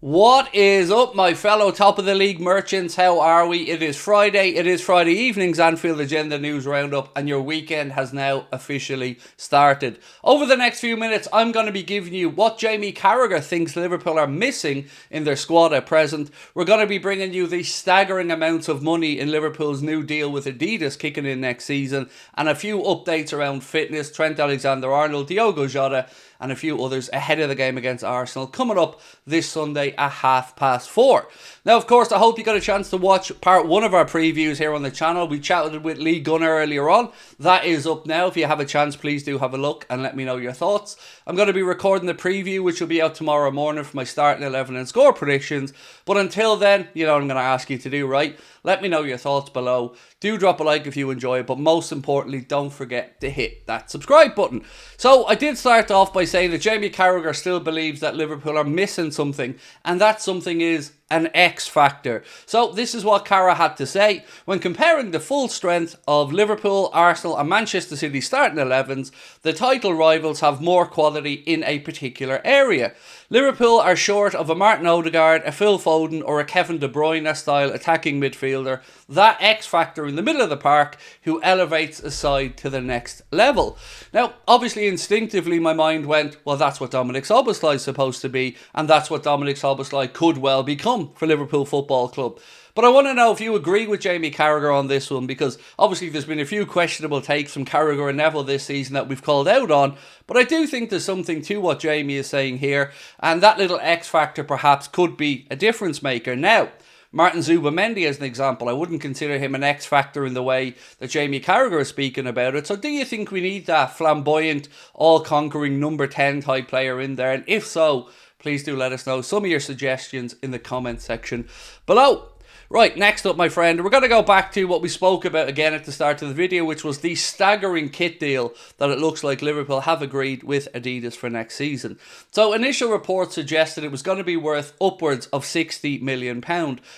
What is up, my fellow top of the league merchants? How are we? It is Friday. It is Friday evening's Anfield Agenda news roundup, and your weekend has now officially started. Over the next few minutes, I'm going to be giving you what Jamie Carragher thinks Liverpool are missing in their squad at present. We're going to be bringing you the staggering amounts of money in Liverpool's new deal with Adidas kicking in next season, and a few updates around fitness, Trent Alexander-Arnold, Diogo Jota, and a few others ahead of the game against Arsenal coming up this Sunday at 4:30. Now, of course, I hope you got a chance to watch part one of our previews here on the channel. We chatted with Lee Gunner earlier on. That is up now. If you have a chance, please do have a look and let me know your thoughts. I'm going to be recording the preview, which will be out tomorrow morning for my starting 11 and score predictions. But until then, you know what I'm going to ask you to do, right? Let me know your thoughts below. Do drop a like if you enjoy it, but most importantly, don't forget to hit that subscribe button. So I did start off by saying that Jamie Carragher still believes that Liverpool are missing something, and that something is an X factor. So this is what Carra had to say when comparing the full strength of Liverpool, Arsenal and Manchester City starting 11s. The title rivals have more quality in a particular area. Liverpool are short of a Martin Odegaard, a Phil Foden or a Kevin De Bruyne style attacking midfielder, that X factor in the middle of the park who elevates a side to the next level. Now, obviously instinctively my mind went, well, that's what Dominic Szoboszlai is supposed to be, and that's what Dominic Szoboszlai could well become for Liverpool Football Club. But I want to know if you agree with Jamie Carragher on this one, because obviously there's been a few questionable takes from Carragher and Neville this season that we've called out on, but I do think there's something to what Jamie is saying here, and that little X factor perhaps could be a difference maker. Now, Martin Zubimendi as an example, I wouldn't consider him an X factor in the way that Jamie Carragher is speaking about it. So do you think we need that flamboyant, all-conquering number 10 type player in there? And if so, please do let us know some of your suggestions in the comment section below. Right, next up, my friend, we're going to go back to what we spoke about again at the start of the video, which was the staggering kit deal that it looks like Liverpool have agreed with Adidas for next season. So initial reports suggested it was going to be worth upwards of £60 million.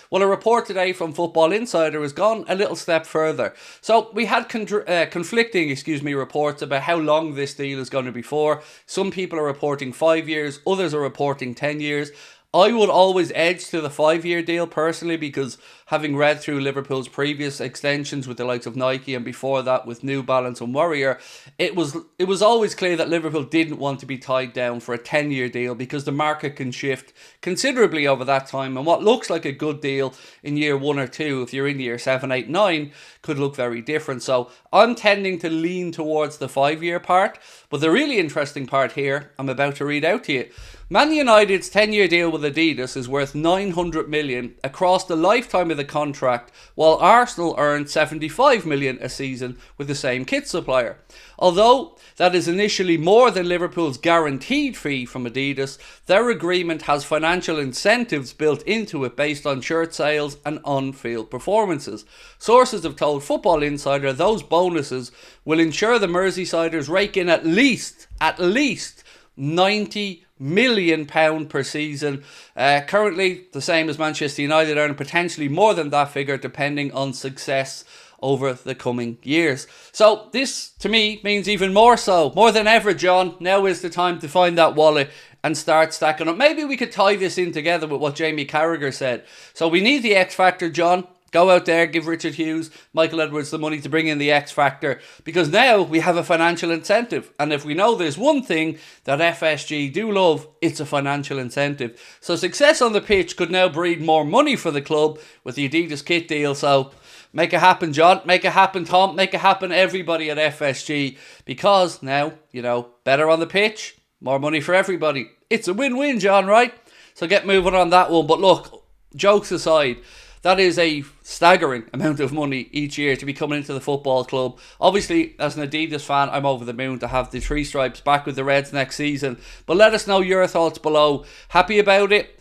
Well, a report today from Football Insider has gone a little step further. So we had conflicting reports about how long this deal is going to be for. Some people are reporting 5 years, others are reporting 10 years. I would always edge to the 5-year deal personally, because having read through Liverpool's previous extensions with the likes of Nike and before that with New Balance and Warrior, it was always clear that Liverpool didn't want to be tied down for a 10-year deal, because the market can shift considerably over that time, and what looks like a good deal in year 1 or 2, if you're in year 7, 8, 9, could look very different. So I'm tending to lean towards the 5-year part, but the really interesting part here I'm about to read out to you. Man United's 10-year deal with Adidas is worth $900 million across the lifetime of the contract, while Arsenal earned $75 million a season with the same kit supplier. Although that is initially more than Liverpool's guaranteed fee from Adidas, their agreement has financial incentives built into it based on shirt sales and on-field performances. Sources have told Football Insider those bonuses will ensure the Merseysiders rake in at least £90 million per season. Currently the same as Manchester United, earning potentially more than that figure depending on success over the coming years. So this to me means even more so, more than ever, John, now is the time to find that wallet and start stacking up. Maybe we could tie this in together with what Jamie Carragher said. So we need the X factor, John. Go out there, give Richard Hughes, Michael Edwards the money to bring in the X factor, because now we have a financial incentive. And if we know there's one thing that FSG do love, it's a financial incentive. So success on the pitch could now breed more money for the club with the Adidas kit deal. So make it happen, John. Make it happen, Tom. Make it happen, everybody at FSG. Because now, you know, better on the pitch, more money for everybody. It's a win-win, John, right? So get moving on that one. But look, jokes aside, that is a staggering amount of money each year to be coming into the football club. Obviously, as an Adidas fan, I'm over the moon to have the three stripes back with the Reds next season. But let us know your thoughts below. Happy about it?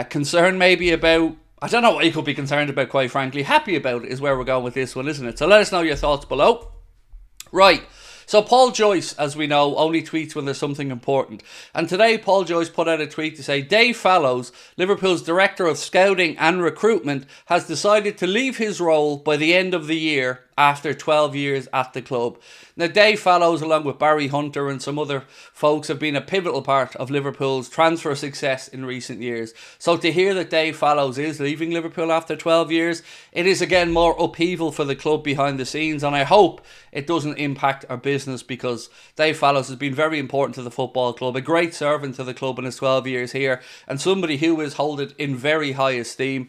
Concerned maybe about... I don't know what you could be concerned about, quite frankly. Happy about it is where we're going with this one, isn't it? So let us know your thoughts below. Right. So Paul Joyce, as we know, only tweets when there's something important. And today Paul Joyce put out a tweet to say Dave Fallows, Liverpool's Director of Scouting and Recruitment, has decided to leave his role by the end of the year after 12 years at the club. Now, Dave Fallows, along with Barry Hunter and some other folks, have been a pivotal part of Liverpool's transfer success in recent years. So to hear that Dave Fallows is leaving Liverpool after 12 years, it is again more upheaval for the club behind the scenes, and I hope it doesn't impact our business, because Dave Fallows has been very important to the football club, a great servant to the club in his 12 years here, and somebody who is held in very high esteem.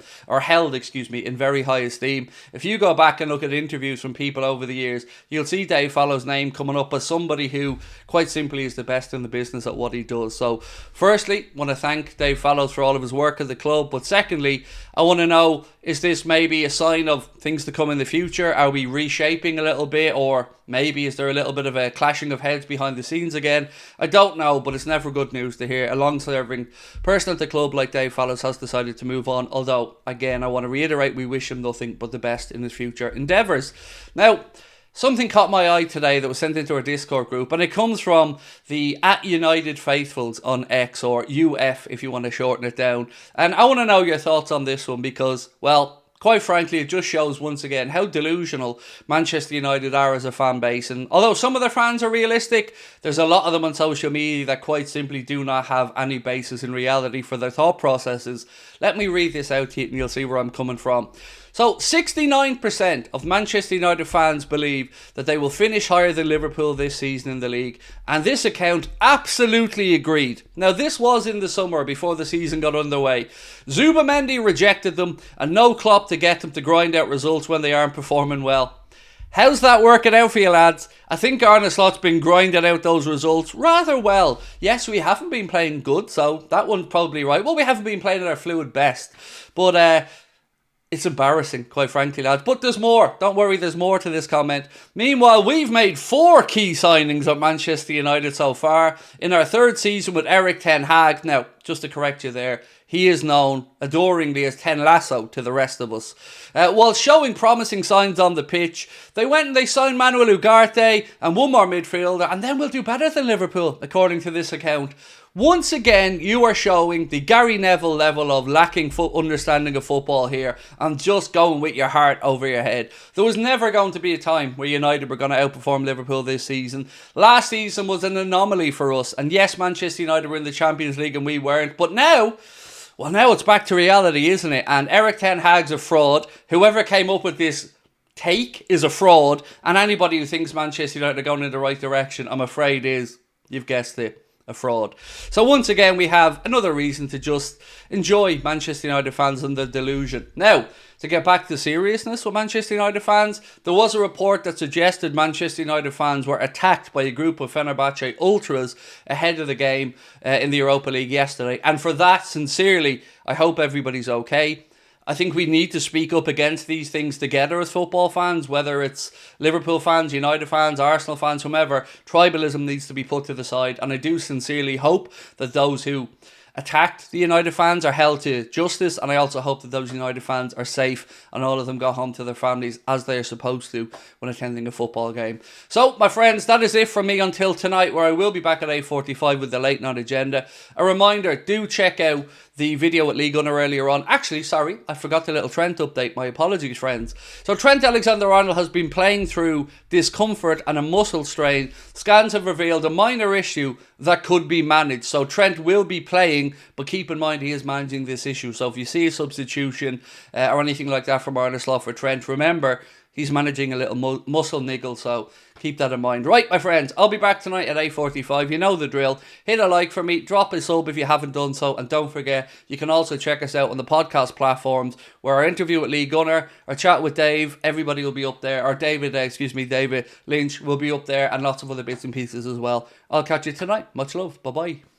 If you go back and look at interviews from people over the years, you'll see Dave Fallows' name coming up as somebody who quite simply is the best in the business at what he does. So firstly, I want to thank Dave Fallows for all of his work at the club, but secondly, I want to know, is this maybe a sign of things to come in the future? Are we reshaping a little bit, or maybe is there a little bit of a clashing of heads behind the scenes again? I don't know, but it's never good news to hear a long-serving person at the club like Dave Fallows has decided to move on. Although, again, I want to reiterate, we wish him nothing but the best in his future endeavours. Now, something caught my eye today that was sent into our Discord group, and it comes from the @United Faithfuls on X, or UF if you want to shorten it down. And I want to know your thoughts on this one, because, well, quite frankly, it just shows once again how delusional Manchester United are as a fan base. And although some of their fans are realistic, there's a lot of them on social media that quite simply do not have any basis in reality for their thought processes. Let me read this out to you and you'll see where I'm coming from. So 69% of Manchester United fans believe that they will finish higher than Liverpool this season in the league, and this account absolutely agreed. Now, this was in the summer before the season got underway. Zubamendi rejected them, and no Klopp to get them to grind out results when they aren't performing well. How's that working out for you, lads? I think Arne Slot's been grinding out those results rather well. Yes, we haven't been playing good, so that one's probably right. Well, we haven't been playing at our fluid best, but it's embarrassing, quite frankly, lads. But there's more. Don't worry, there's more to this comment. Meanwhile, we've made 4 key signings at Manchester United so far in our 3rd season with Erik ten Hag. Now, just to correct you there, he is known adoringly as Ten Lasso to the rest of us. While showing promising signs on the pitch, they went and they signed Manuel Ugarte and one more midfielder, and then we'll do better than Liverpool, according to this account. Once again, you are showing the Gary Neville level of lacking understanding of football here and just going with your heart over your head. There was never going to be a time where United were going to outperform Liverpool this season. Last season was an anomaly for us, and yes, Manchester United were in the Champions League and we weren't, but now, well, now it's back to reality, isn't it? And Erik ten Hag's a fraud. Whoever came up with this take is a fraud, and anybody who thinks Manchester United are going in the right direction, I'm afraid is, you've guessed it, a fraud. So once again, we have another reason to just enjoy Manchester United fans and the delusion. Now, to get back to seriousness with Manchester United fans, there was a report that suggested Manchester United fans were attacked by a group of Fenerbahce ultras ahead of the game in the Europa League yesterday. And for that, sincerely, I hope everybody's okay. I think we need to speak up against these things together as football fans, whether it's Liverpool fans, United fans, Arsenal fans, whomever. Tribalism needs to be put to the side, and I do sincerely hope that those who attacked the United fans are held to justice, and I also hope that those United fans are safe and all of them go home to their families as they are supposed to when attending a football game. So, my friends, that is it from me until tonight, where I will be back at 8:45 with the late night agenda. A reminder, do check out the video at League Gunner earlier on. Actually, sorry, I forgot the little Trent update. My apologies, friends. So Trent Alexander-Arnold has been playing through discomfort and a muscle strain. Scans have revealed a minor issue that could be managed. So Trent will be playing, but keep in mind he is managing this issue. So if you see a substitution or anything like that from Arne Slot for Trent, remember, he's managing a little muscle niggle, so keep that in mind. Right, my friends, I'll be back tonight at 8:45. You know the drill. Hit a like for me, drop a sub if you haven't done so, and don't forget, you can also check us out on the podcast platforms, where our interview with Lee Gunner, our chat with Dave, everybody will be up there, or David Lynch will be up there, and lots of other bits and pieces as well. I'll catch you tonight. Much love. Bye-bye.